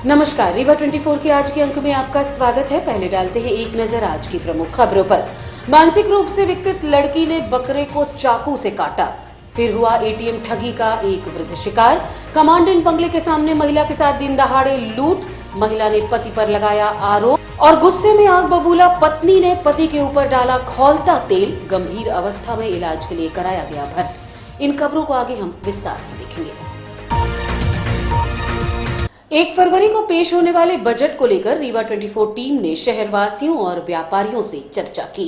नमस्कार, रीवा 24 के आज के अंक में आपका स्वागत है। पहले डालते हैं एक नजर आज की प्रमुख खबरों पर। मानसिक रूप से विकसित लड़की ने बकरे को चाकू से काटा। फिर हुआ एटीएम ठगी का एक वृद्ध शिकार। कमांडेंट बंगले के सामने महिला के साथ दिन दहाड़े लूट। महिला ने पति पर लगाया आरोप और गुस्से में आग बबूला पत्नी ने पति के ऊपर डाला खौलता तेल। गंभीर अवस्था में इलाज के लिए कराया गया भर्ती। इन खबरों को आगे हम विस्तार से देखेंगे। 1 फरवरी को पेश होने वाले बजट को लेकर रीवा 24 टीम ने शहरवासियों और व्यापारियों से चर्चा की।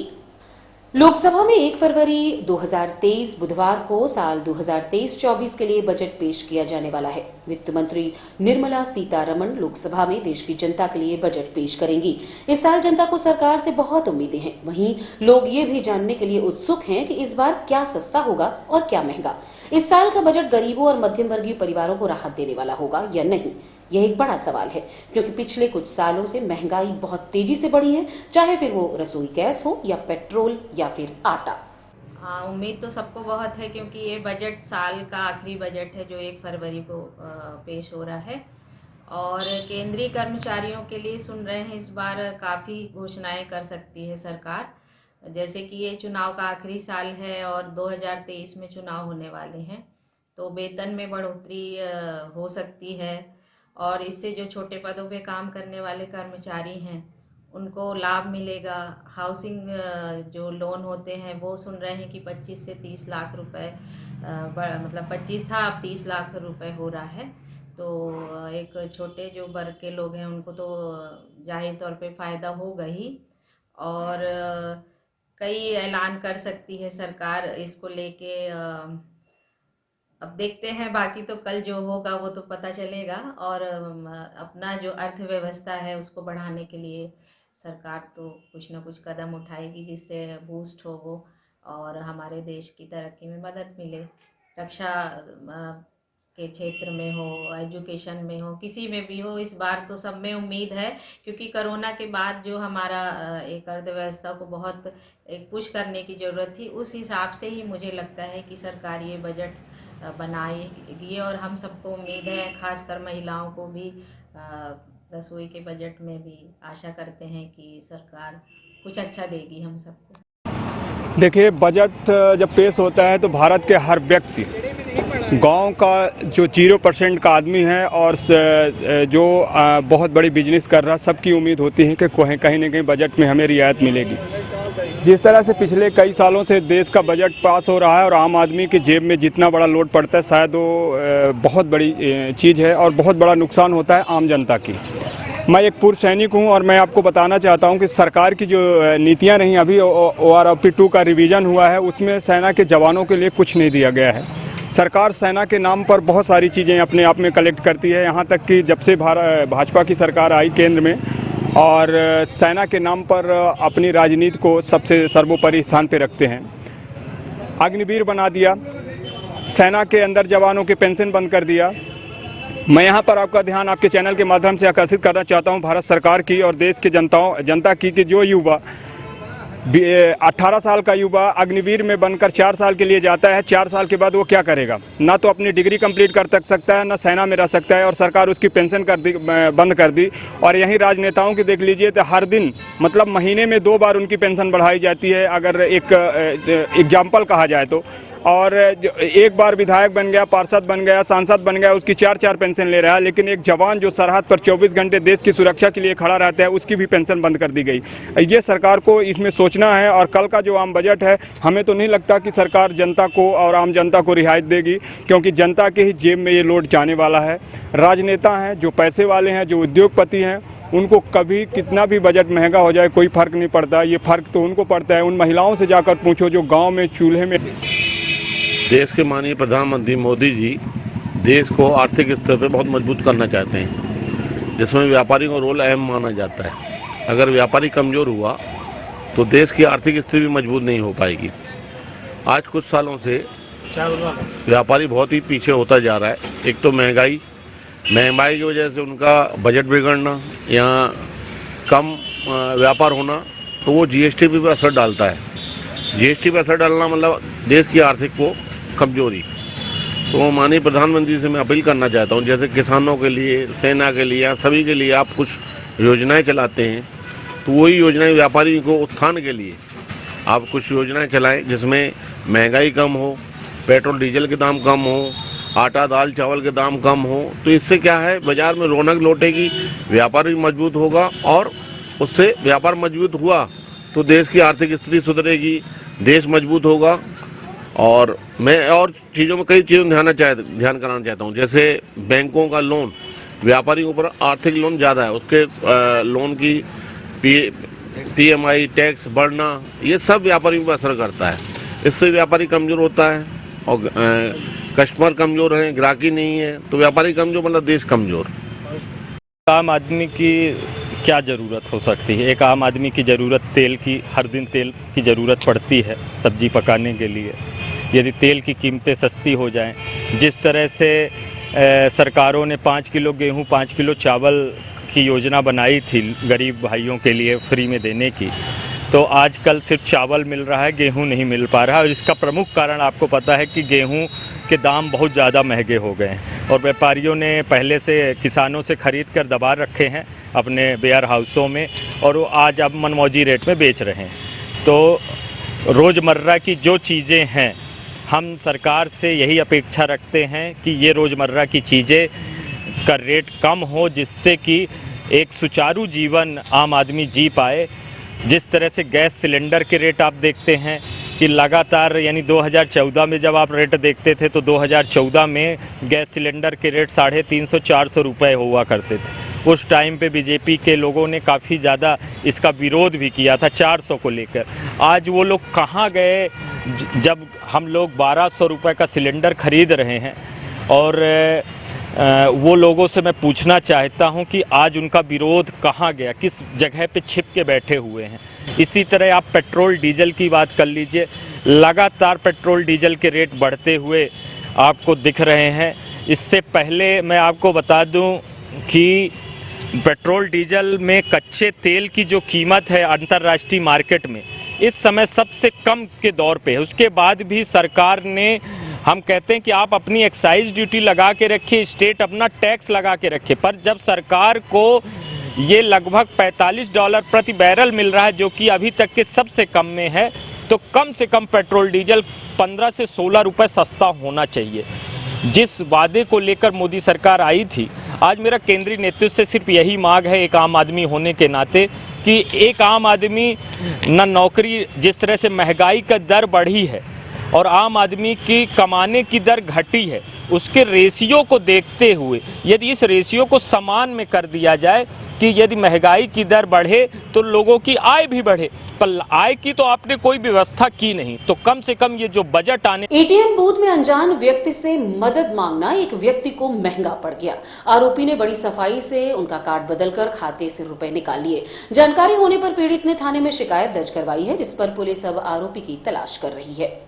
लोकसभा में 1 फरवरी 2023 बुधवार को साल 2023-24 के लिए बजट पेश किया जाने वाला है। वित्त मंत्री निर्मला सीतारमण लोकसभा में देश की जनता के लिए बजट पेश करेंगी। इस साल जनता को सरकार से बहुत उम्मीदें हैं। वहीं लोग ये भी जानने के लिए उत्सुक हैं कि इस बार क्या सस्ता होगा और क्या महंगा। इस साल का बजट गरीबों और मध्यम वर्गीय परिवारों को राहत देने वाला होगा या नहीं, यह एक बड़ा सवाल है, क्योंकि पिछले कुछ सालों से महंगाई बहुत तेजी से बढ़ी है, चाहे फिर वो रसोई गैस हो या पेट्रोल या फिर आटा। हाँ, उम्मीद तो सबको बहुत है, क्योंकि ये बजट साल का आखिरी बजट है जो 1 फरवरी को पेश हो रहा है। और केंद्रीय कर्मचारियों के लिए सुन रहे हैं, इस बार काफ़ी घोषणाएं कर सकती है सरकार। जैसे कि ये चुनाव का आखिरी साल है और 2023 में चुनाव होने वाले हैं, तो वेतन में बढ़ोतरी हो सकती है। और इससे जो छोटे पदों पे काम करने वाले कर्मचारी हैं उनको लाभ मिलेगा। हाउसिंग जो लोन होते हैं वो सुन रहे हैं कि 25 से 30 लाख रुपए, मतलब 25 था, अब 30 लाख रुपए हो रहा है। तो एक छोटे जो वर्ग के लोग हैं उनको तो जाहिर तौर पे फ़ायदा होगा ही। और कई ऐलान कर सकती है सरकार इसको लेके। अब देखते हैं, बाकी तो कल जो होगा वो तो पता चलेगा। और अपना जो अर्थव्यवस्था है उसको बढ़ाने के लिए सरकार तो कुछ ना कुछ कदम उठाएगी जिससे बूस्ट हो वो और हमारे देश की तरक्की में मदद मिले। रक्षा के क्षेत्र में हो, एजुकेशन में हो, किसी में भी हो, इस बार तो सब में उम्मीद है, क्योंकि कोरोना के बाद जो हमारा एक अर्थव्यवस्था को बहुत एक पुश करने की ज़रूरत थी, उस हिसाब से ही मुझे लगता है कि सरकार ये बजट बनाएगी। और हम सबको उम्मीद है, खासकर महिलाओं को भी रसोई के बजट में भी आशा करते हैं कि सरकार कुछ अच्छा देगी हम सबको। देखिए, बजट जब पेश होता है तो भारत के हर व्यक्ति, गांव का जो 0% का आदमी है और जो बहुत बड़ी बिजनेस कर रहा, सबकी उम्मीद होती है कि कहीं ना कहीं बजट में हमें रियायत मिलेगी। जिस तरह से पिछले कई सालों से देश का बजट पास हो रहा है और आम आदमी की जेब में जितना बड़ा लोड पड़ता है, शायद वो बहुत बड़ी चीज़ है और बहुत बड़ा नुकसान होता है आम जनता की। मैं एक पूर्व सैनिक हूं और मैं आपको बताना चाहता हूं कि सरकार की जो नीतियां रहीं, अभी OROP 2 का रिवीजन हुआ है, उसमें सेना के जवानों के लिए कुछ नहीं दिया गया है। सरकार सेना के नाम पर बहुत सारी चीज़ें अपने आप में कलेक्ट करती है, यहाँ तक कि जब से भाजपा की सरकार आई केंद्र में, और सेना के नाम पर अपनी राजनीति को सबसे सर्वोपरि स्थान पे रखते हैं। अग्निवीर बना दिया, सेना के अंदर जवानों के पेंशन बंद कर दिया। मैं यहाँ पर आपका ध्यान आपके चैनल के माध्यम से आकर्षित करना चाहता हूँ भारत सरकार की और देश के जनता की कि जो युवा 18 साल का युवा अग्निवीर में बनकर 4 साल के लिए जाता है, 4 साल के बाद वो क्या करेगा? ना तो अपनी डिग्री कंप्लीट कर सकता है, ना सेना में रह सकता है, और सरकार उसकी पेंशन बंद कर दी। और यहीं राजनेताओं की देख लीजिए तो हर दिन, मतलब महीने में 2 बार उनकी पेंशन बढ़ाई जाती है, अगर एक एग्जाम्पल कहा जाए तो। और एक बार विधायक बन गया, पार्षद बन गया, सांसद बन गया, उसकी 4-4 पेंशन ले रहा है। लेकिन एक जवान जो सरहद पर 24 घंटे देश की सुरक्षा के लिए खड़ा रहता है, उसकी भी पेंशन बंद कर दी गई। ये सरकार को इसमें सोचना है। और कल का जो आम बजट है, हमें तो नहीं लगता कि सरकार जनता को और आम जनता को रियायत देगी, क्योंकि जनता के ही जेब में ये लोड जाने वाला है। राजनेता हैं, जो पैसे वाले हैं, जो उद्योगपति हैं, उनको कभी कितना भी बजट महंगा हो जाए कोई फ़र्क नहीं पड़ता। ये फ़र्क तो उनको पड़ता है। उन महिलाओं से जाकर पूछो जो गाँव में चूल्हे में। देश के माननीय प्रधानमंत्री मोदी जी देश को आर्थिक स्तर पर बहुत मजबूत करना चाहते हैं, जिसमें व्यापारी का रोल अहम माना जाता है। अगर व्यापारी कमज़ोर हुआ तो देश की आर्थिक स्थिति भी मजबूत नहीं हो पाएगी। आज कुछ सालों से व्यापारी बहुत ही पीछे होता जा रहा है। एक तो महंगाई की वजह से उनका बजट बिगड़ना या कम व्यापार होना, तो वो GST पे भी असर डालता है। GST पे असर डालना मतलब देश की आर्थिक को कमजोरी। तो माननीय प्रधानमंत्री से मैं अपील करना चाहता हूँ, जैसे किसानों के लिए, सेना के लिए, सभी के लिए आप कुछ योजनाएं चलाते हैं, तो वही योजनाएं व्यापारियों को उत्थान के लिए आप कुछ योजनाएं चलाएं, जिसमें महंगाई कम हो, पेट्रोल डीजल के दाम कम हो, आटा दाल चावल के दाम कम हो। तो इससे क्या है, बाजार में रौनक लौटेगी, व्यापार भी मजबूत होगा, और उससे व्यापार मजबूत हुआ तो देश की आर्थिक स्थिति सुधरेगी, देश मजबूत होगा। और मैं और चीज़ों में कई चीज़ों में ध्यान कराना चाहता हूँ, जैसे बैंकों का लोन, व्यापारियों पर आर्थिक लोन ज़्यादा है, उसके लोन की PMI टैक्स बढ़ना, ये सब व्यापारियों पर असर करता है। इससे व्यापारी कमज़ोर होता है, और कस्टमर कमज़ोर हैं, ग्राहकी नहीं है, तो व्यापारी कमज़ोर मतलब देश कमज़ोर। आम आदमी की क्या ज़रूरत हो सकती है? एक आम आदमी की ज़रूरत तेल की, हर दिन तेल की ज़रूरत पड़ती है सब्जी पकाने के लिए। यदि तेल की कीमतें सस्ती हो जाएं, जिस तरह से सरकारों ने 5 किलो गेहूं 5 किलो चावल की योजना बनाई थी गरीब भाइयों के लिए फ्री में देने की, तो आजकल सिर्फ चावल मिल रहा है, गेहूं नहीं मिल पा रहा है। और इसका प्रमुख कारण आपको पता है कि गेहूं के दाम बहुत ज़्यादा महंगे हो गए हैं, और व्यापारियों ने पहले से किसानों से ख़रीद कर दबा रखे हैं अपने वेयर हाउसों में, और वो आज अब मनमौजी रेट में बेच रहे हैं। तो रोज़मर्रा की जो चीज़ें हैं, हम सरकार से यही अपेक्षा रखते हैं कि ये रोज़मर्रा की चीज़ें का रेट कम हो, जिससे कि एक सुचारू जीवन आम आदमी जी पाए। जिस तरह से गैस सिलेंडर के रेट आप देखते हैं कि लगातार, यानी 2014 में जब आप रेट देखते थे तो 2014 में गैस सिलेंडर के रेट 350-400 रुपये हुआ करते थे। उस टाइम पे बीजेपी के लोगों ने काफ़ी ज़्यादा इसका विरोध भी किया था 400 को लेकर। आज वो लोग कहाँ गए जब हम लोग 1200 रुपये का सिलेंडर खरीद रहे हैं? और वो लोगों से मैं पूछना चाहता हूं कि आज उनका विरोध कहाँ गया, किस जगह पे छिप के बैठे हुए हैं। इसी तरह आप पेट्रोल डीजल की बात कर लीजिए, लगातार पेट्रोल डीजल के रेट बढ़ते हुए आपको दिख रहे हैं। इससे पहले मैं आपको बता दूं कि पेट्रोल डीजल में कच्चे तेल की जो कीमत है अंतर्राष्ट्रीय मार्केट में इस समय सबसे कम के दौर पे है। उसके बाद भी सरकार ने, हम कहते हैं कि आप अपनी एक्साइज ड्यूटी लगा के रखिए, स्टेट अपना टैक्स लगा के रखे, पर जब सरकार को ये लगभग $45 प्रति बैरल मिल रहा है, जो कि अभी तक के सबसे कम में है, तो कम से कम पेट्रोल डीजल 15 से 16 रुपये सस्ता होना चाहिए। जिस वादे को लेकर मोदी सरकार आई थी, आज मेरा केंद्रीय नेतृत्व से सिर्फ यही मांग है, एक आम आदमी होने के नाते, कि एक आम आदमी न नौकरी, जिस तरह से महंगाई का दर बढ़ी है और आम आदमी की कमाने की दर घटी है, उसके रेशियो को देखते हुए यदि इस रेशियो को समान में कर दिया जाए कि यदि महंगाई की दर बढ़े तो लोगों की आय भी बढ़े, पर आय की तो आपने कोई व्यवस्था की नहीं, तो कम से कम ये जो बजट आने। एटीएम बूथ में अनजान व्यक्ति से मदद मांगना एक व्यक्ति को महंगा पड़ गया। आरोपी ने बड़ी सफाई से उनका कार्ड बदलकर खाते से रुपए निकाल लिए। जानकारी होने पर पीड़ित ने थाने में शिकायत दर्ज करवाई है, जिस पर पुलिस अब आरोपी की तलाश कर रही है।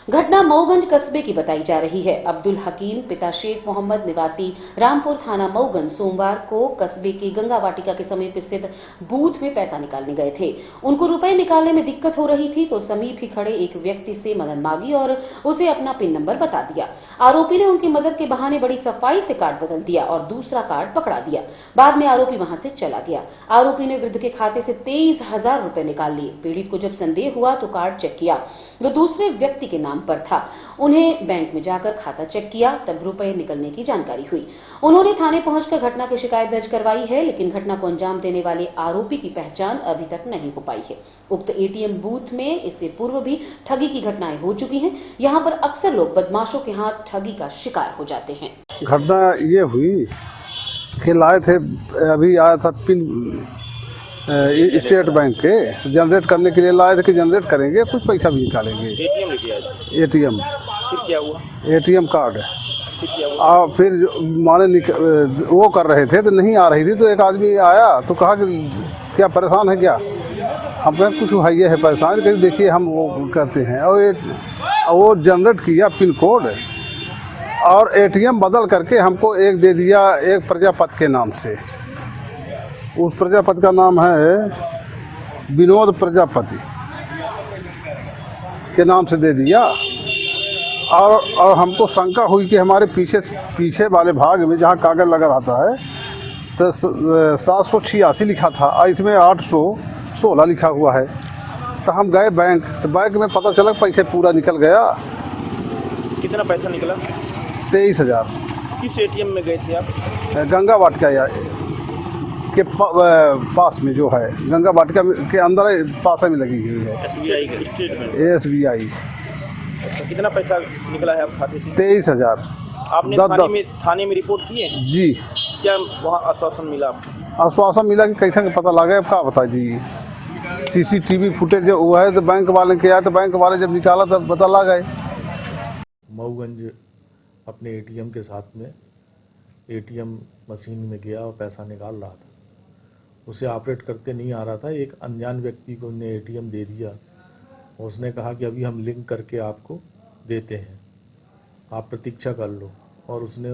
घटना मऊगंज कस्बे की बताई जा रही है। अब्दुल हकीम पिता शेख मोहम्मद निवासी रामपुर थाना मऊगंज सोमवार को कस्बे की गंगा वाटिका के समीप स्थित बूथ में पैसा निकालने गए थे। उनको रुपए निकालने में दिक्कत हो रही थी तो समीप ही खड़े एक व्यक्ति से मदद मांगी और उसे अपना पिन नंबर बता दिया। आरोपी ने उनकी मदद के बहाने बड़ी सफाई से कार्ड बदल दिया और दूसरा कार्ड पकड़ा दिया। बाद में आरोपी वहां से चला गया। आरोपी ने वृद्ध के खाते से 23,000 रुपए निकाल लिए। पीड़ित को जब संदेह हुआ तो कार्ड चेक किया, वो दूसरे व्यक्ति के नाम पर था। उन्हें बैंक में जाकर खाता चेक किया, तब रुपए निकलने की जानकारी हुई। उन्होंने थाने पहुंचकर घटना की शिकायत दर्ज करवाई है, लेकिन घटना को अंजाम देने वाले आरोपी की पहचान अभी तक नहीं हो पाई है। उक्त एटीएम बूथ में इससे पूर्व भी ठगी की घटनाएं हो चुकी हैं। यहाँ पर अक्सर लोग बदमाशों के हाथ ठगी का शिकार हो जाते हैं। घटना ये हुई कि लाए थे, अभी आया था पिन स्टेट बैंक के जनरेट करने के लिए लाए थे कि जनरेट करेंगे, कुछ पैसा भी निकालेंगे। एटीएम फिर क्या हुआ? एटीएम कार्ड फिर माने वो कर रहे थे तो नहीं आ रही थी, तो एक आदमी आया तो कहा कि क्या परेशान है क्या? हम कहें कुछ है, ये है परेशान, कहीं देखिए हम वो करते हैं। और वो जनरेट किया पिन कोड और एटीएम बदल करके हमको एक दे दिया, एक प्रजापति के नाम से। उस प्रजापति का नाम है विनोद प्रजापति के नाम से दे दिया। और हमको शंका हुई कि हमारे पीछे वाले भाग में जहाँ कागज़ लगा रहता है तो 786 लिखा था और इसमें 816 लिखा हुआ है। तो हम गए बैंक, तो बैंक में पता चला पैसे पूरा निकल गया। कितना पैसा निकला? 23,000। किस एटीएम में गए थे आप? गंगा वाटिका के पास में जो है, गंगा वाटिका के अंदर पास में लगी हुई है SBI का स्टेटमेंट। SBI। अच्छा, कितना पैसा निकला है आप खाते से? 23,000। आपने थाने में रिपोर्ट की है? जी। क्या वहाँ आश्वासन मिला आपको? आश्वासन मिला कि कैसे पता लगा, क्या बता जी। CCTV फुटेज जो हुआ है तो बैंक वाले के आया, तो बैंक वाले जब निकाला तब पता लगा। मऊगंज अपने ATM के साथ में ATM मशीन में गया और पैसा निकाल रहा था। उसे ऑपरेट करते नहीं आ रहा था। एक अनजान व्यक्ति को उन्हें ATM दे दिया। उसने कहा कि अभी हम लिंक करके आपको देते हैं, आप प्रतीक्षा कर लो। और उसने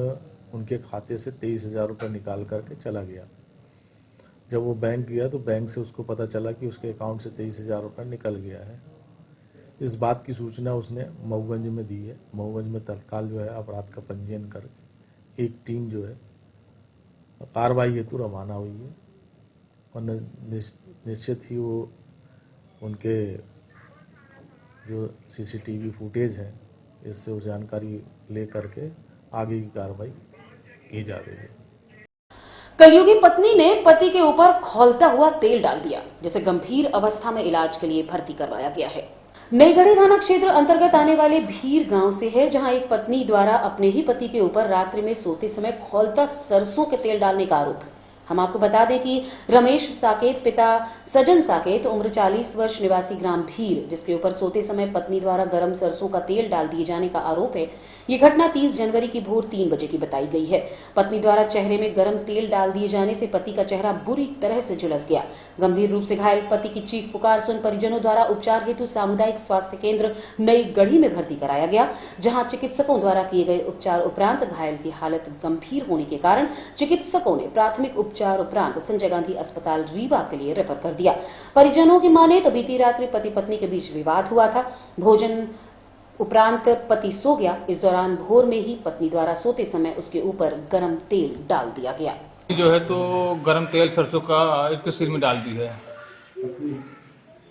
उनके खाते से 23,000 रुपये निकाल करके चला गया। जब वो बैंक गया तो बैंक से उसको पता चला कि उसके अकाउंट से 23,000 रुपये निकल गया है। इस बात की सूचना उसने मऊगंज में दी है। मऊगंज में तत्काल जो है अपराध का पंजीयन करके एक टीम जो है कार्रवाई हेतु रवाना हुई है। और निश्चित ही वो उनके जो CCTV फुटेज है इससे वो जानकारी ले करके आगे की कार्रवाई की जा रही है। कलयुगी पत्नी ने पति के ऊपर खौलता हुआ तेल डाल दिया, जिसे गंभीर अवस्था में इलाज के लिए भर्ती करवाया गया है। नईगढ़ी थाना क्षेत्र अंतर्गत आने वाले भीर गांव से है, जहां एक पत्नी द्वारा अपने ही पति के ऊपर रात्रि में सोते समय खौलता सरसों के तेल डालने का आरोप है। हम आपको बता दें कि रमेश साकेत पिता सजन साकेत उम्र 40 वर्ष निवासी ग्राम भीर, जिसके ऊपर सोते समय पत्नी द्वारा गर्म सरसों का तेल डाल दिए जाने का आरोप है। ये घटना 30 जनवरी की भोर 3 बजे की बताई गई है। पत्नी द्वारा चेहरे में गर्म तेल डाल दिए जाने से पति का चेहरा बुरी तरह से झुलस गया। गंभीर रूप से घायल पति की चीख पुकार सुन परिजनों द्वारा उपचार हेतु सामुदायिक स्वास्थ्य केंद्र नई गढ़ी में भर्ती कराया गया, जहां चिकित्सकों द्वारा किए गए उपचार उपरांत घायल की हालत गंभीर होने के कारण चिकित्सकों ने प्राथमिक उपचार उपरांत संजय गांधी अस्पताल रीवा के लिए रेफर कर दिया। परिजनों की माने तो बीती रात्रि पति पत्नी के बीच विवाद हुआ था। भोजन उपरांत पति सो गया। इस दौरान भोर में ही पत्नी द्वारा सोते समय उसके ऊपर गर्म तेल डाल दिया गया। जो है तो गर्म तेल सरसों का एक सिर में डाल दी है।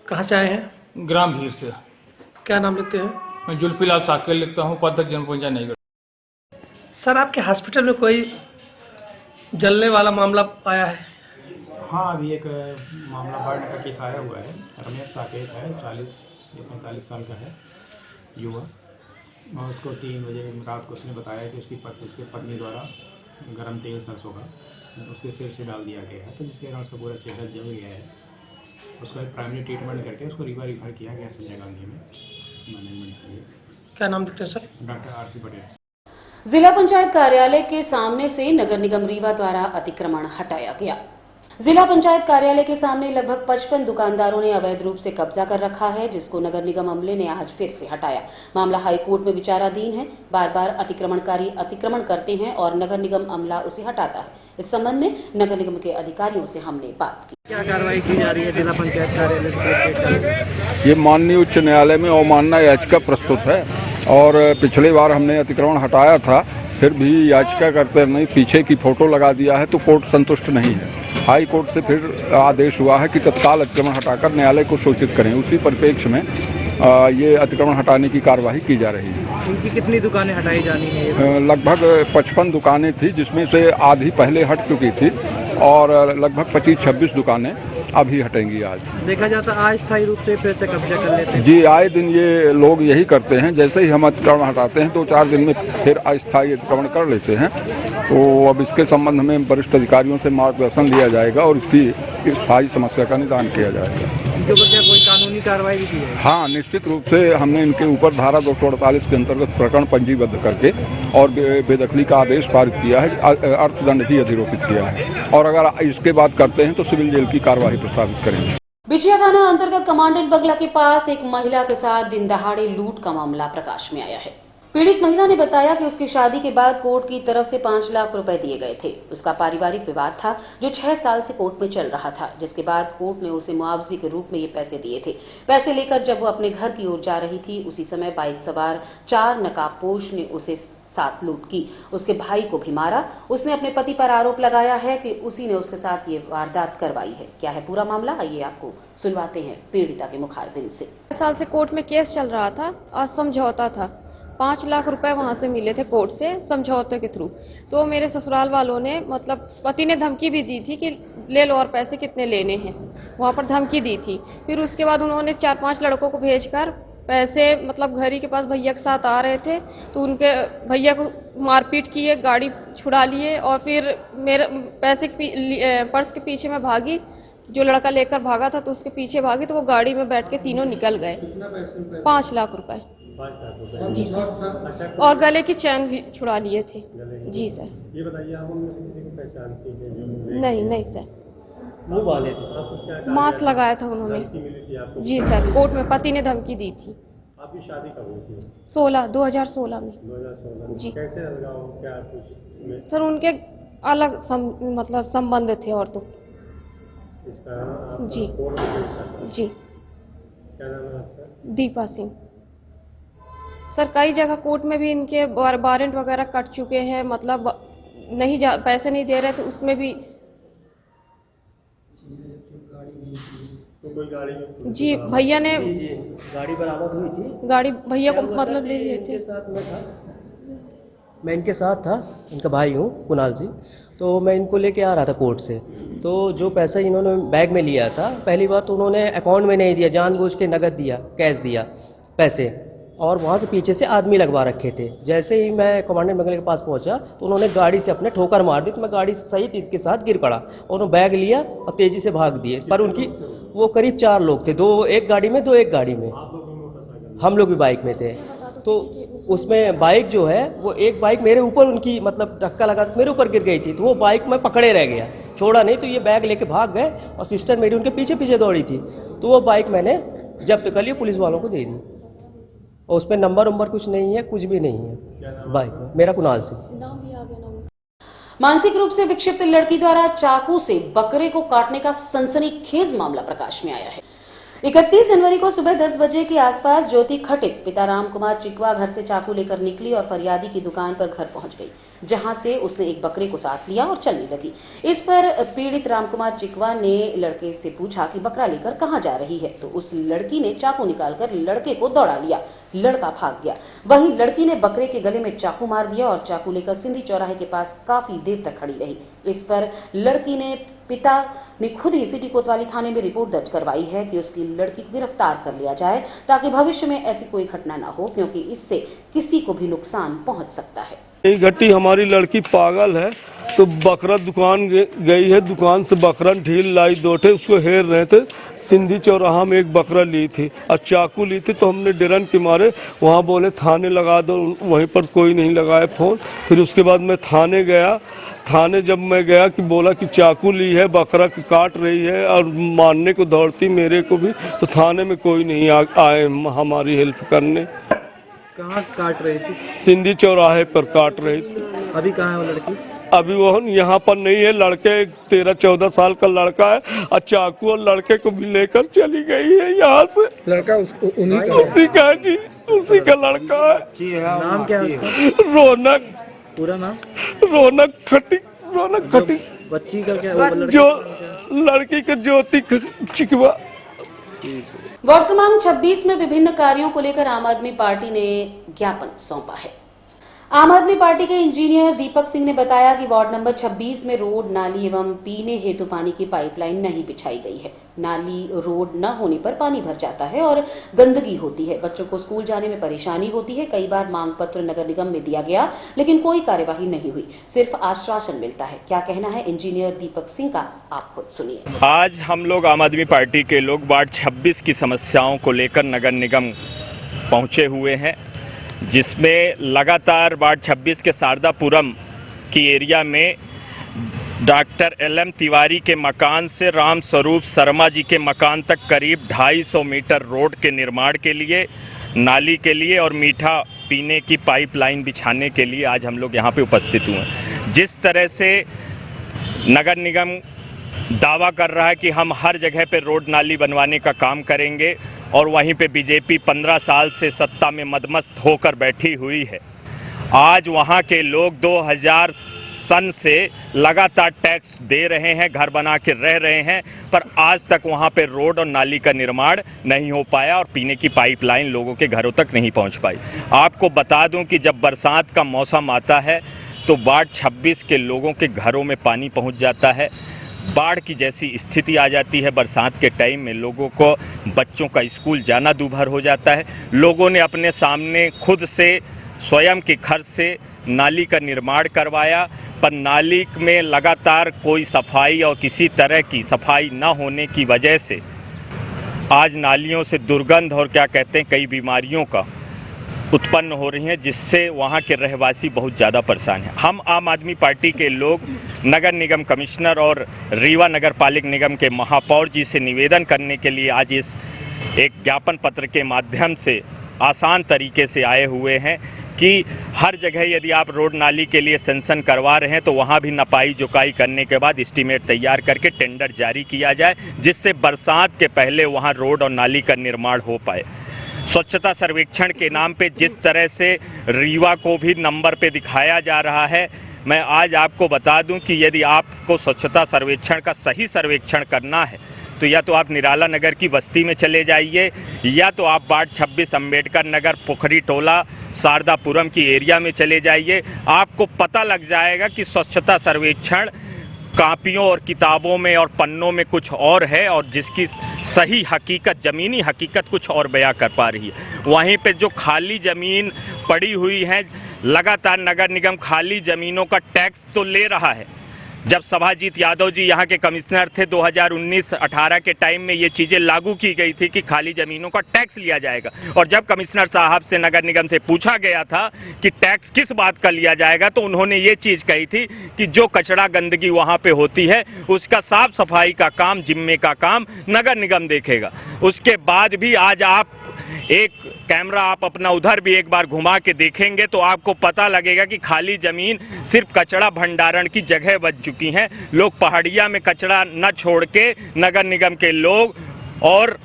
कहाँ से आए हैं? ग्राम भीर से। क्या नाम लिखते हैं? मैं जुल्फीलाल साकेत लिखता हूँ, उपाध्यक्ष जनपद पंचायत नईगढ़। सर, आपके हॉस्पिटल में कोई जलने वाला मामला आया है? हाँ, अभी एक मामला बर्न का केस आया हुआ है। रमेश साकेत है, 40 या 45 साल का है युवा। और उसको 3 बजे रात को उसने बताया कि उसकी पत्नी द्वारा गर्म तेल सरसों का उसके सिर से डाल दिया गया है, तो जिसके कारण उसका पूरा चेहरा जल गया है। उसका एक प्राइमरी ट्रीटमेंट करके उसको रीवा रिफर किया गया संजय गांधी में मैनेजमेंट के लिए। क्या नाम लिखते हैं सर? Doctor RC Patel. जिला पंचायत कार्यालय के सामने से नगर निगम रीवा द्वारा अतिक्रमण हटाया गया। जिला पंचायत कार्यालय के सामने लगभग 55 दुकानदारों ने अवैध रूप से कब्जा कर रखा है, जिसको नगर निगम अमले ने आज फिर से हटाया। मामला हाईकोर्ट में विचाराधीन है। बार बार अतिक्रमणकारी अतिक्रमण करते हैं और नगर निगम अमला उसे हटाता है। इस संबंध में नगर निगम के अधिकारियों से हमने बात की। क्या कार्रवाई की जा रही है जिला पंचायत कार्यालय? ये माननीय उच्च न्यायालय में अवमानना याचिका प्रस्तुत है और पिछली बार हमने अतिक्रमण हटाया था, फिर भी याचिका करते नहीं पीछे की फोटो लगा दिया है, तो कोर्ट संतुष्ट नहीं है। हाई कोर्ट से फिर आदेश हुआ है कि तत्काल अतिक्रमण हटाकर न्यायालय को सूचित करें। उसी परिप्रेक्ष्य में ये अतिक्रमण हटाने की कार्यवाही की जा रही है। उनकी कितनी दुकानें हटाई जानी है? लगभग 55 दुकानें थी, जिसमें से आधी पहले हट चुकी थी और लगभग 25-26 दुकानें अभी हटेंगी। आज देखा जाता अस्थायी रूप से फिर से कब्जा कर लेते हैं। जी, आए दिन ये लोग यही करते हैं। जैसे ही हम अतिक्रमण हटाते हैं 2-4 दिन में फिर अस्थायी अतिक्रमण कर लेते हैं। तो अब इसके संबंध में वरिष्ठ अधिकारियों से मार्गदर्शन लिया जाएगा और इसकी स्थायी समस्या का निदान किया जाएगा। जो क्या कोई कानूनी कार्रवाई भी की है? हाँ, निश्चित रूप से हमने इनके ऊपर धारा 248 के अंतर्गत प्रकरण पंजीबद्ध करके और बेदखली का आदेश पारित किया है, अर्थदंड भी अधिरोपित किया है और अगर इसके बाद करते हैं तो सिविल जेल की कार्यवाही प्रस्तावित करेंगे। बिछिया थाना अंतर्गत कमांडेंट बगला के पास एक महिला के साथ दिन दहाड़े लूट का मामला प्रकाश में आया है। पीड़ित महिला ने बताया कि उसकी शादी के बाद कोर्ट की तरफ से 5 लाख रुपए दिए गए थे। उसका पारिवारिक विवाद था जो 6 साल से कोर्ट में चल रहा था, जिसके बाद कोर्ट ने उसे मुआवजे के रूप में ये पैसे दिए थे। पैसे लेकर जब वो अपने घर की ओर जा रही थी, उसी समय बाइक सवार 4 नकाबपोश ने उसे साथ लूट की। उसके भाई को भी मारा। उसने अपने पति पर आरोप लगाया है कि उसी ने उसके साथ ये वारदात करवाई है। क्या है पूरा मामला, आइए आपको सुनवाते हैं पीड़िता के मुखारबिन से। 6 साल से कोर्ट में केस चल रहा था, आज समझौता था। 5 लाख रुपए वहाँ से मिले थे कोर्ट से समझौते के थ्रू। तो मेरे ससुराल वालों ने मतलब पति ने धमकी भी दी थी कि ले लो और पैसे कितने लेने हैं, वहाँ पर धमकी दी थी। फिर उसके बाद उन्होंने 4-5 लड़कों को भेजकर पैसे मतलब घर ही के पास भैया के साथ आ रहे थे तो उनके भैया को मारपीट किए, गाड़ी छुड़ा लिए और फिर मेरे पैसे के पर्स के पीछे मैं भागी। जो लड़का लेकर भागा था तो उसके पीछे भागी तो वो गाड़ी में बैठ के तीनों निकल गए। 5 लाख रुपए जी सर, और गले की चैन भी छुड़ा लिए थे जी सर। ये बताइए आप उनमें से किसी को पहचानती हैं? नहीं सर, मुंह वाले थे, आपको क्या कहा मास्क गया? लगाया था उन्होंने धमकी मिली थी आपको? जी सर, कोर्ट में पति ने धमकी दी थी। आपकी शादी कब हुई थी? 2016 में 2016 जी। कैसे लगा हो, क्या कुछ सर उनके अलग मतलब संबंध थे और तो इसका आप जी कोर्ट में पेश था? जी। क्या नाम है आपका? दीपा सिंह। सर कई जगह कोर्ट में भी इनके वारंट वगैरह कट चुके हैं, मतलब नहीं पैसे नहीं दे रहे तो उसमें भी तो कोई गाड़ी में जी भैया ने गाड़ी बरामद हुई थी? गाड़ी भैया को मतलब ले लिए थे। मैं इनके साथ था, इनका भाई हूँ कुणाल सिंह। तो मैं इनको लेके आ रहा था कोर्ट से, तो जो पैसा इन्होंने बैग में लिया था, पहली बात तो उन्होंने अकाउंट में नहीं दिया, जानबूझ के नगद दिया, कैश दिया पैसे, और वहाँ से पीछे से आदमी लगवा रखे थे। जैसे ही मैं कमांडेंट बंगले के पास पहुँचा तो उन्होंने गाड़ी से अपने ठोकर मार दी, तो मैं गाड़ी सहित इनके साथ गिर पड़ा और उन्होंने बैग लिया और तेज़ी से भाग दिए। पर उनकी वो करीब 4 लोग थे, 2 एक गाड़ी में 2 एक गाड़ी में, हम लोग भी बाइक में थे। तो उसमें बाइक जो है वो एक बाइक मेरे ऊपर उनकी मतलब धक्का लगा मेरे ऊपर गिर गई थी, तो वो बाइक में पकड़े रह गया, छोड़ा नहीं। तो ये बैग लेके भाग गए और सिस्टर मेरी उनके पीछे पीछे दौड़ी थी, तो वो बाइक मैंने जब्त कर लिया, पुलिस वालों को दे दी। और उसमें नंबर कुछ नहीं है, कुछ भी नहीं है बाइक में। मेरा कुणाल सिंह। मानसिक रूप से विक्षिप्त लड़की द्वारा चाकू से बकरे को काटने का सनसनीखेज मामला प्रकाश में आया है। 31 जनवरी को सुबह 10 बजे के आसपास ज्योति खटिक पिता राम कुमार चिकवा घर से चाकू लेकर निकली और फरियादी की दुकान पर घर पहुंच गई, जहां से उसने एक बकरे को साथ लिया और चलने लगी। इस पर पीड़ित राम कुमार चिकवा ने लड़के से पूछा कि बकरा लेकर कहां जा रही है, तो उस लड़की ने चाकू निकालकर लड़के को दौड़ा लिया। लड़का भाग गया। वहीं लड़की ने बकरे के गले में चाकू मार दिया और चाकू लेकर सिंधी चौराहे के पास काफी देर तक खड़ी रही। इस पर लड़की ने पिता ने खुद ही सिटी कोतवाली थाने में रिपोर्ट दर्ज करवाई है कि उसकी लड़की को गिरफ्तार कर लिया जाए, ताकि भविष्य में ऐसी कोई घटना न हो, क्योंकि इससे किसी को भी नुकसान पहुंच सकता है। यही घटी, हमारी लड़की पागल है तो बकरा दुकान गई है, दुकान से बकरा ढील लाई 2 ठे, उसको हेर रहे थे। सिंधी चौराहा में एक बकरा ली थी और चाकू ली थी, तो हमने डरन के मारे वहाँ बोले थाने लगा दो, वहीं पर कोई नहीं लगाया फ़ोन। फिर उसके बाद मैं थाने गया। थाने जब मैं गया कि बोला कि चाकू ली है, बकरा की काट रही है और मारने को दौड़ती मेरे को भी, तो थाने में कोई नहीं आए हमारी हेल्प करने। कहाँ काट रही थी? सिंधी चौराहे पर काट रही थी। अभी कहाँ है वो लड़की? अभी वो यहाँ पर नहीं है। लड़के 13-14 साल का लड़का है और चाकू और लड़के को भी लेकर चली गई है यहाँ से। लड़का उसी का जी, उसी का लड़का है। नाम क्या है उसका? रौनक। पूरा नाम? रौनक खटिक। बच्ची का क्या? जो लड़की का ज्योति चिकवा। वार्ड क्रमांक 26 में विभिन्न कार्यों को लेकर आम आदमी पार्टी ने ज्ञापन सौंपा है। आम आदमी पार्टी के इंजीनियर दीपक सिंह ने बताया कि वार्ड नंबर 26 में रोड, नाली एवं पीने हेतु पानी की पाइपलाइन नहीं बिछाई गई है। नाली, रोड न होने पर पानी भर जाता है और गंदगी होती है। बच्चों को स्कूल जाने में परेशानी होती है। कई बार मांग पत्र नगर निगम में दिया गया, लेकिन कोई कार्यवाही नहीं हुई, सिर्फ आश्वासन मिलता है। क्या कहना है इंजीनियर दीपक सिंह का, आप खुद सुनिए। आज हम लोग आम आदमी पार्टी के लोग वार्ड 26 की समस्याओं को लेकर नगर निगम पहुंचे हुए हैं, जिसमें लगातार वार्ड 26 के शारदापुरम की एरिया में डॉक्टर LM तिवारी के मकान से राम स्वरूप शर्मा जी के मकान तक करीब 250 मीटर रोड के निर्माण के लिए, नाली के लिए और मीठा पीने की पाइपलाइन बिछाने के लिए आज हम लोग यहाँ पे उपस्थित हुए हैं। जिस तरह से नगर निगम दावा कर रहा है कि हम हर जगह पे रोड नाली बनवाने का काम करेंगे और वहीं पे बीजेपी 15 साल से सत्ता में मदमस्त होकर बैठी हुई है। आज वहाँ के लोग 2000 सन से लगातार टैक्स दे रहे हैं, घर बना के रह रहे हैं, पर आज तक वहाँ पे रोड और नाली का निर्माण नहीं हो पाया और पीने की पाइपलाइन लोगों के घरों तक नहीं पहुँच पाई। आपको बता दूं कि जब बरसात का मौसम आता है तो वार्ड 26 के लोगों के घरों में पानी पहुँच जाता है। बाढ़ की जैसी स्थिति आ जाती है। बरसात के टाइम में लोगों को, बच्चों का स्कूल जाना दूभर हो जाता है। लोगों ने अपने सामने खुद से स्वयं के खर्च से नाली का निर्माण करवाया, पर नाली में लगातार कोई सफाई और किसी तरह की सफाई न होने की वजह से आज नालियों से दुर्गंध और क्या कहते हैं कई बीमारियों का उत्पन्न हो रही हैं, जिससे वहाँ के रहवासी बहुत ज़्यादा परेशान हैं। हम आम आदमी पार्टी के लोग नगर निगम कमिश्नर और रीवा नगर पालिक निगम के महापौर जी से निवेदन करने के लिए आज इस एक ज्ञापन पत्र के माध्यम से आसान तरीके से आए हुए हैं कि हर जगह यदि आप रोड नाली के लिए सेंक्शन करवा रहे हैं तो वहाँ भी नपाई जुकाई करने के बाद एस्टीमेट तैयार करके टेंडर जारी किया जाए, जिससे बरसात के पहले वहाँ रोड और नाली का निर्माण हो पाए। स्वच्छता सर्वेक्षण के नाम पे जिस तरह से रीवा को भी नंबर पे दिखाया जा रहा है, मैं आज आपको बता दूं कि यदि आपको स्वच्छता सर्वेक्षण का सही सर्वेक्षण करना है तो या तो आप निराला नगर की बस्ती में चले जाइए, या तो आप वार्ड 26 अम्बेडकर नगर, पोखरी टोला, शारदापुरम की एरिया में चले जाइए। आपको पता लग जाएगा कि स्वच्छता सर्वेक्षण कापियों और किताबों में और पन्नों में कुछ और है और जिसकी सही हकीकत, ज़मीनी हकीकत कुछ और बयां कर पा रही है। वहीं पे जो खाली ज़मीन पड़ी हुई है, लगातार नगर निगम खाली ज़मीनों का टैक्स तो ले रहा है। जब सभाजीत यादव जी यहाँ के कमिश्नर थे 2019-18 के टाइम में ये चीज़ें लागू की गई थी कि खाली ज़मीनों का टैक्स लिया जाएगा, और जब कमिश्नर साहब से नगर निगम से पूछा गया था कि टैक्स किस बात का लिया जाएगा तो उन्होंने ये चीज़ कही थी कि जो कचरा गंदगी वहाँ पे होती है उसका साफ सफाई का काम, जिम्मे का काम नगर निगम देखेगा। उसके बाद भी आज आप एक कैमरा आप अपना उधर भी एक बार घुमा के देखेंगे तो आपको पता लगेगा कि खाली ज़मीन सिर्फ कचरा भंडारण की जगह बन चुकी हैं। लोग पहाड़िया में कचरा न छोड़ के नगर निगम के लोग और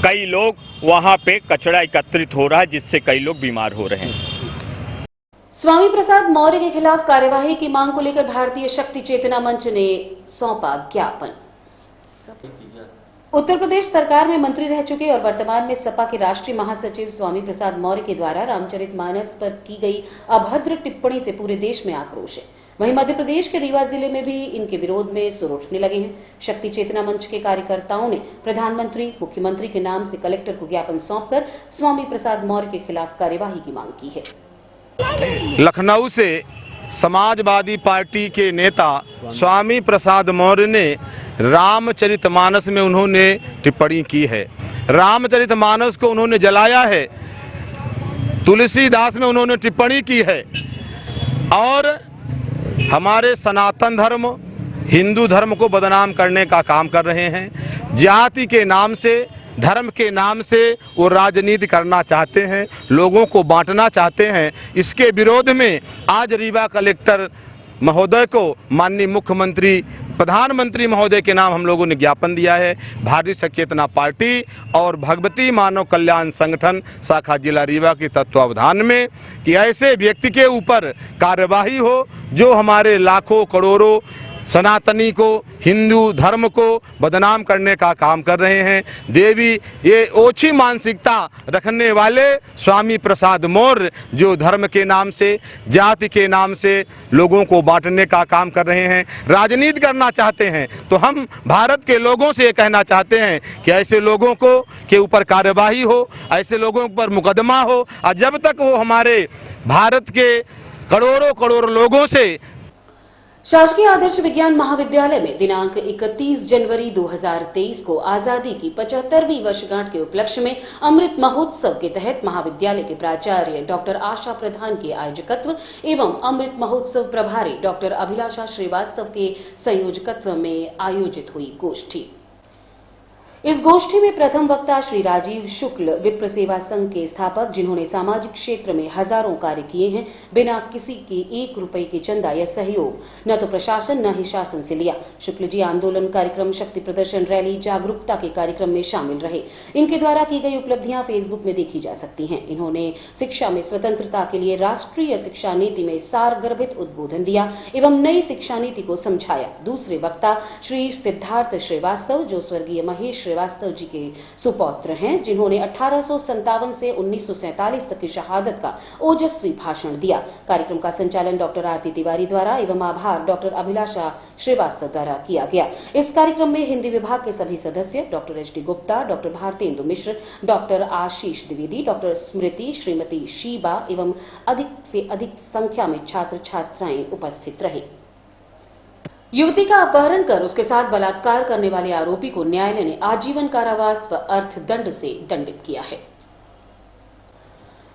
कई लोग वहाँ पे कचरा एकत्रित हो रहा है, जिससे कई लोग बीमार हो रहे हैं। स्वामी प्रसाद मौर्य के खिलाफ कार्यवाही की मांग को लेकर भारतीय शक्ति चेतना मंच ने सौंपा ज्ञापन। उत्तर प्रदेश सरकार में मंत्री रह चुके और वर्तमान में सपा के राष्ट्रीय महासचिव स्वामी प्रसाद मौर्य के द्वारा रामचरितमानस पर की गई अभद्र टिप्पणी से पूरे देश में आक्रोश है। वहीं मध्य प्रदेश के रीवा जिले में भी इनके विरोध में सुर उठने लगे हैं। शक्ति चेतना मंच के कार्यकर्ताओं ने प्रधानमंत्री, मुख्यमंत्री के नाम से कलेक्टर को ज्ञापन सौंपकर स्वामी प्रसाद मौर्य के खिलाफ कार्यवाही की मांग की है। लखनऊ से समाजवादी पार्टी के नेता स्वामी प्रसाद मौर्य ने रामचरितमानस में उन्होंने टिप्पणी की है। रामचरितमानस को उन्होंने जलाया है। तुलसीदास में उन्होंने टिप्पणी की है और हमारे सनातन धर्म, हिंदू धर्म को बदनाम करने का काम कर रहे हैं। जाति के नाम से, धर्म के नाम से वो राजनीति करना चाहते हैं, लोगों को बांटना चाहते हैं। इसके विरोध में आज रीवा कलेक्टर महोदय को माननीय मुख्यमंत्री, प्रधानमंत्री महोदय के नाम हम लोगों ने ज्ञापन दिया है। भारतीय शक्ति चेतना पार्टी और भगवती मानव कल्याण संगठन शाखा जिला रीवा के तत्वावधान में कि ऐसे व्यक्ति के ऊपर कार्यवाही हो जो हमारे लाखों करोड़ों सनातनी को, हिंदू धर्म को बदनाम करने का काम कर रहे हैं। देवी ये ओछी मानसिकता रखने वाले स्वामी प्रसाद मौर्य जो धर्म के नाम से, जाति के नाम से लोगों को बांटने का काम कर रहे हैं, राजनीति करना चाहते हैं। तो हम भारत के लोगों से ये कहना चाहते हैं कि ऐसे लोगों को के ऊपर कार्यवाही हो, ऐसे लोगों पर मुकदमा हो, और जब तक वो हमारे भारत के करोड़ों करोड़ लोगों से शासकीय आदर्श विज्ञान महाविद्यालय में दिनांक 31 जनवरी 2023 को आजादी की 75वीं वर्षगांठ के उपलक्ष्य में अमृत महोत्सव के तहत महाविद्यालय के प्राचार्य डॉक्टर आशा प्रधान के आयोजकत्व एवं अमृत महोत्सव प्रभारी डॉक्टर अभिलाषा श्रीवास्तव के संयोजकत्व में आयोजित हुई गोष्ठी। इस गोष्ठी में प्रथम वक्ता श्री राजीव शुक्ल, विप्र सेवा संघ के स्थापक, जिन्होंने सामाजिक क्षेत्र में हजारों कार्य किए हैं, बिना किसी के 1 रुपए के चंदा या सहयोग न तो प्रशासन न ही शासन से लिया। शुक्ल जी आंदोलन कार्यक्रम, शक्ति प्रदर्शन, रैली, जागरूकता के कार्यक्रम में शामिल रहे। इनके द्वारा की गई उपलब्धियां फेसबुक में देखी जा सकती हैं। इन्होंने शिक्षा में स्वतंत्रता के लिए राष्ट्रीय शिक्षा नीति में सारगर्भित उद्बोधन दिया एवं नई शिक्षा नीति को समझाया। दूसरे वक्ता श्री सिद्धार्थ श्रीवास्तव, जो स्वर्गीय महेश श्रीवास्तव जी के सुपौत्र हैं, जिन्होंने 1857 से 1947 तक की शहादत का ओजस्वी भाषण दिया। कार्यक्रम का संचालन डॉक्टर आरती तिवारी द्वारा एवं आभार डॉक्टर अभिलाषा श्रीवास्तव द्वारा किया गया। इस कार्यक्रम में हिंदी विभाग के सभी सदस्य doctor H D. Gupta, doctor Bharatendu Mishra, doctor Ashish Dwivedi, doctor Smriti, Shrimati Sheeba एवं अधिक से अधिक संख्या में छात्र छात्राएं उपस्थित रहे। युवती का अपहरण कर उसके साथ बलात्कार करने वाले आरोपी को न्यायालय ने आजीवन कारावास व अर्थदंड से दंडित किया है।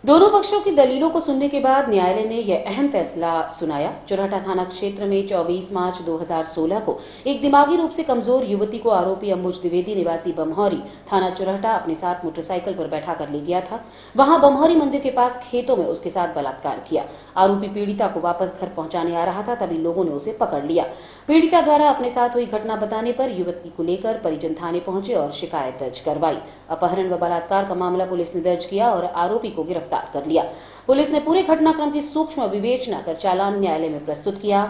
दोनों पक्षों की दलीलों को सुनने के बाद न्यायालय ने यह अहम फैसला सुनाया। चुरहटा थाना क्षेत्र में 24 मार्च 2016 को एक दिमागी रूप से कमजोर युवती को आरोपी अंबुज द्विवेदी निवासी बमहौरी थाना चुरहटा अपने साथ मोटरसाइकिल पर बैठा कर ले गया था। वहां बमहौरी मंदिर के पास खेतों में उसके साथ बलात्कार किया। आरोपी पीड़िता को वापस घर पहुंचाने आ रहा था, तभी लोगों ने उसे पकड़ लिया। पीड़िता द्वारा अपने साथ हुई घटना बताने पर युवती को लेकर परिजन थाने पहुंचे और शिकायत दर्ज करवाई। अपहरण व बलात्कार का मामला पुलिस ने दर्ज किया और आरोपी को गिरफ्तार कर लिया। पुलिस ने पूरे घटनाक्रम की सूक्ष्म विवेचना कर चालान न्यायालय में प्रस्तुत किया।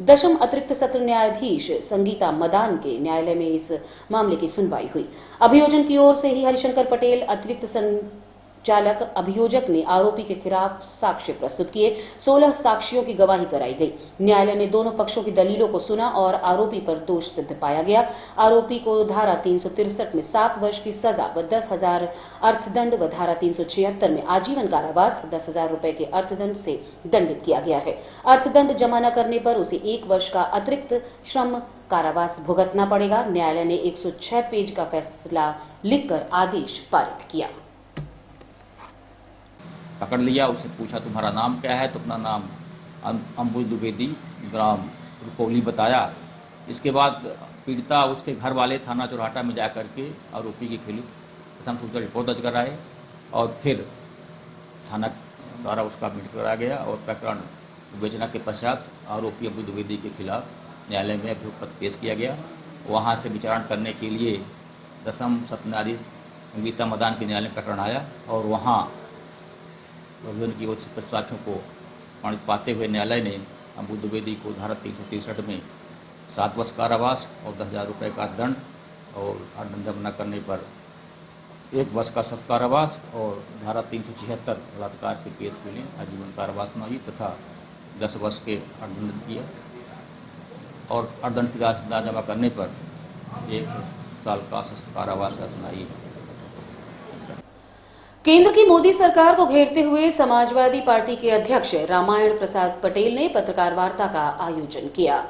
दशम अतिरिक्त सत्र न्यायाधीश संगीता मदान के न्यायालय में इस मामले की सुनवाई हुई। अभियोजन की ओर से ही हरिशंकर पटेल अतिरिक्त संचालक अभियोजक ने आरोपी के खिलाफ साक्ष्य प्रस्तुत किए। 16 साक्षियों की गवाही कराई गई। न्यायालय ने दोनों पक्षों की दलीलों को सुना और आरोपी पर दोष सिद्ध पाया गया। आरोपी को धारा 363 में 7 वर्ष की सजा व 10,000 अर्थदंड व धारा 376 में आजीवन कारावास 10,000 रुपए के अर्थदंड से दंडित किया गया है। अर्थदंड जमा न करने पर उसे 1 वर्ष का अतिरिक्त श्रम कारावास भुगतना पड़ेगा। न्यायालय ने 106 पेज का फैसला लिखकर आदेश पारित किया। पकड़ लिया, उससे पूछा तुम्हारा नाम क्या है, तो अपना नाम अंबुज द्विवेदी, ग्राम रुपौली बताया। इसके बाद पीड़िता उसके घर वाले थाना चुरहटा में जाकर के आरोपी के खिलाफ प्रथम सूचना रिपोर्ट दर्ज कराए और फिर थाना द्वारा उसका मेडिकल कराया गया और प्रकरण विवेचना के पश्चात आरोपी अंबुज द्विवेदी के खिलाफ न्यायालय में अभियोग पत्र पेश किया गया। वहाँ से विचारण करने के लिए दशम सत्र न्यायाधीश संगीता मदान के न्यायालय में प्रकरण आया और वहाँ अभियोजन की ओर से साक्ष्यों को प्रमाणित पाते हुए न्यायालय ने अंबुज द्विवेदी को धारा 363 में 7 वर्ष कारावास और 10,000 रुपये का दंड और अर्थदंड जमा न करने पर 1 वर्ष का सश्रम कारावास और धारा 376 बलात्कार के केस के लिए आजीवन कारावास सुनाई तथा 10 वर्ष के अर्थदंड किया और अर्थदंड की राशि न जमा करने पर 1 साल का सश्रम कारावास सुनाई। केंद्र की मोदी सरकार को घेरते हुए समाजवादी पार्टी के अध्यक्ष रामायण प्रसाद पटेल ने पत्रकार वार्ता का आयोजन किया।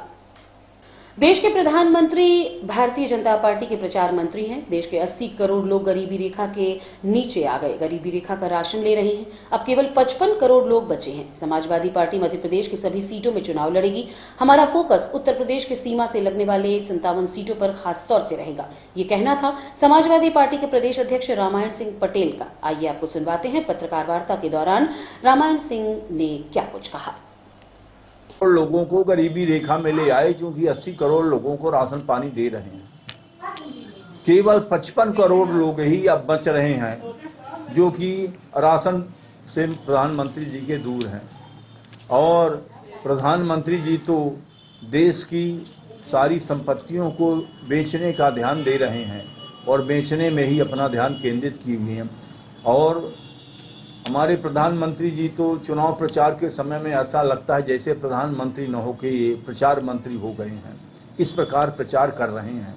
देश के प्रधानमंत्री भारतीय जनता पार्टी के प्रचार मंत्री हैं। देश के 80 करोड़ लोग गरीबी रेखा के नीचे आ गए, गरीबी रेखा का राशन ले रहे हैं। अब केवल 55 करोड़ लोग बचे हैं। समाजवादी पार्टी मध्य प्रदेश की सभी सीटों में चुनाव लड़ेगी। हमारा फोकस उत्तर प्रदेश की सीमा से लगने वाले 57 सीटों पर खासतौर से रहेगा, ये कहना था समाजवादी पार्टी के प्रदेश अध्यक्ष रामायण सिंह पटेल का। आइए आपको सुनवाते हैं पत्रकार वार्ता के दौरान रामायण सिंह ने क्या कुछ कहा। लोगों को गरीबी रेखा में ले आए, क्योंकि 80 करोड़ लोगों को राशन पानी दे रहे हैं। केवल 55 करोड़ लोग ही अब बच रहे हैं जो कि राशन से प्रधानमंत्री जी के दूर हैं। और प्रधानमंत्री जी तो देश की सारी संपत्तियों को बेचने का ध्यान दे रहे हैं और बेचने में ही अपना ध्यान केंद्रित किए हुए हैं। और हमारे प्रधानमंत्री जी तो चुनाव प्रचार के समय में ऐसा लगता है जैसे प्रधानमंत्री न हो के ये प्रचार मंत्री हो गए हैं। इस प्रकार प्रचार कर रहे हैं।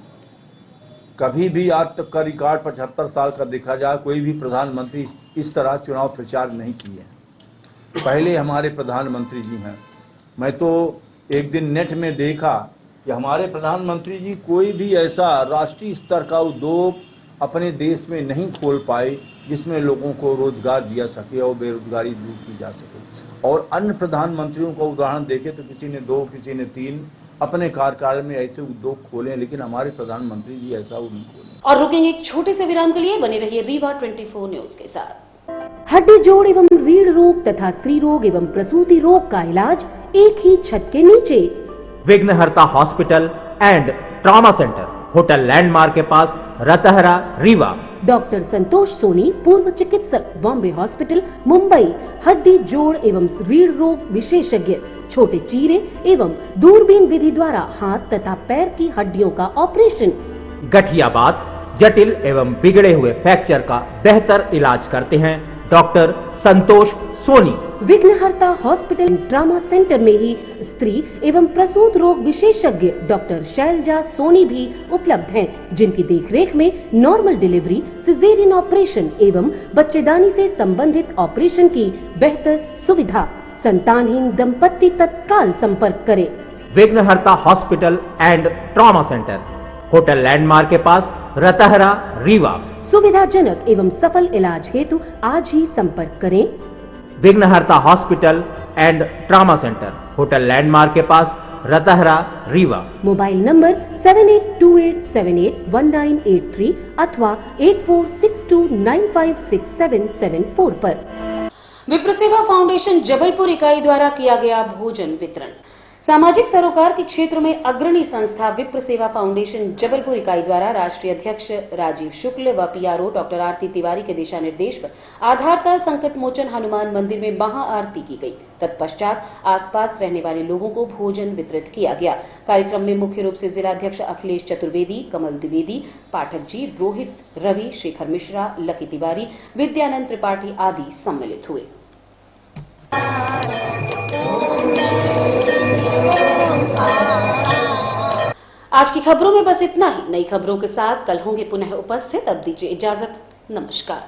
कभी भी आज तक का रिकॉर्ड 75 साल का देखा जाए, कोई भी प्रधानमंत्री इस तरह चुनाव प्रचार नहीं किए। पहले हमारे प्रधानमंत्री जी हैं। मैं तो एक दिन नेट में देखा कि हमारे प्रधानमंत्री जी कोई भी ऐसा राष्ट्रीय स्तर का उद्योग अपने देश में नहीं खोल पाए जिसमें लोगों को रोजगार दिया सके और बेरोजगारी दूर की जा सके। और अन्य प्रधानमंत्रियों का उदाहरण देखें तो किसी ने 2, किसी ने 3 अपने कार्यकाल में ऐसे उद्योग खोले, लेकिन हमारे प्रधानमंत्री जी ऐसा वो नहीं खोले। और रुकेंगे एक छोटे से विराम के लिए। बने रहिए रीवा 24 न्यूज के साथ। हड्डी जोड़ एवं रीढ़ रोग तथा स्त्री रोग एवं प्रसूति रोग का इलाज एक ही छत के नीचे। विघ्नहर्ता hospital and trauma centre, hotel landmark के पास, रतहरा, रीवा। डॉक्टर संतोष सोनी, पूर्व चिकित्सक, बॉम्बे हॉस्पिटल, मुंबई। हड्डी जोड़ एवं रीढ़ रोग विशेषज्ञ, छोटे चीरे एवं दूरबीन विधि द्वारा हाथ तथा पैर की हड्डियों का ऑपरेशन। गठियाबात, जटिल एवं बिगड़े हुए फ्रैक्चर का बेहतर इलाज करते हैं डॉक्टर संतोष सोनी। विघ्नहर्ता हॉस्पिटल ट्रामा सेंटर में ही स्त्री एवं प्रसूत रोग विशेषज्ञ डॉक्टर शैलजा सोनी भी उपलब्ध हैं, जिनकी देखरेख में नॉर्मल डिलीवरी, सिजेरियन ऑपरेशन एवं बच्चेदानी से संबंधित ऑपरेशन की बेहतर सुविधा। संतानहीन दंपत्ति तत्काल संपर्क करें। विघ्नहर्ता hospital and trauma centre, hotel landmark के पास, रतहरा, रीवा। सुविधाजनक एवं सफल इलाज हेतु आज ही संपर्क करें। विघ्नहर्ता hospital and trauma centre, hotel landmark के पास, रतहरा, रीवा। मोबाइल नंबर 7828781983 अथवा 8462956774 पर। विप्र सेवा फाउंडेशन जबलपुर इकाई द्वारा किया गया भोजन वितरण। सामाजिक सरोकार के क्षेत्र में अग्रणी संस्था विप्र सेवा फाउंडेशन जबलपुर इकाई द्वारा राष्ट्रीय अध्यक्ष राजीव शुक्ल व पीआरओ डॉक्टर आरती तिवारी के दिशा निर्देश पर आधारताल संकट मोचन हनुमान मंदिर में महाआरती की गई। तत्पश्चात आसपास रहने वाले लोगों को भोजन वितरित किया गया। कार्यक्रम में मुख्य रूप से जिलाध्यक्ष अखिलेश चतुर्वेदी, कमल द्विवेदी, पाठक जी, रोहित, रवि, शेखर मिश्रा, लकी तिवारी, विद्यानंद त्रिपाठी आदि सम्मिलित हुए। आज की खबरों में बस इतना ही। नई खबरों के साथ कल होंगे पुनः उपस्थित। अब दीजिए इजाजत। नमस्कार।